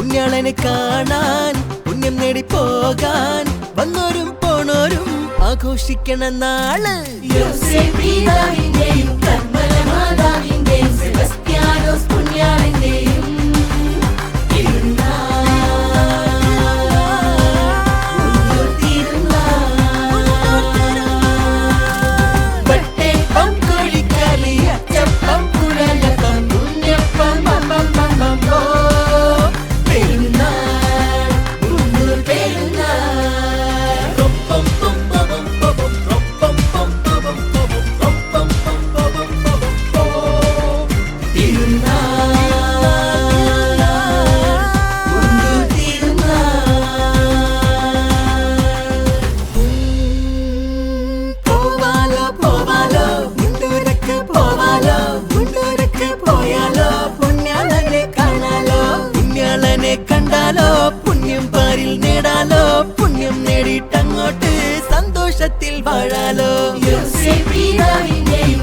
പുണ്യാളനെ കാണാൻ പുണ്യം നേടി പോകാൻ വന്നോരും പോണോരും ആഘോഷിക്കണ നാള് യോസേപ്പിതാവിന്റെയും കർമ്മല മാതാവിന്റെയും സെബസ്ത്യാനോസ് പുണ്യാളന്റെയും കണ്ടാലോ പുണ്യം പാരിൽ നേടാലോ പുണ്യം നേടിയിട്ടങ്ങോട്ട് സന്തോഷത്തിൽ വാഴാലോ യോസേപ്പിതാവിന്റെയും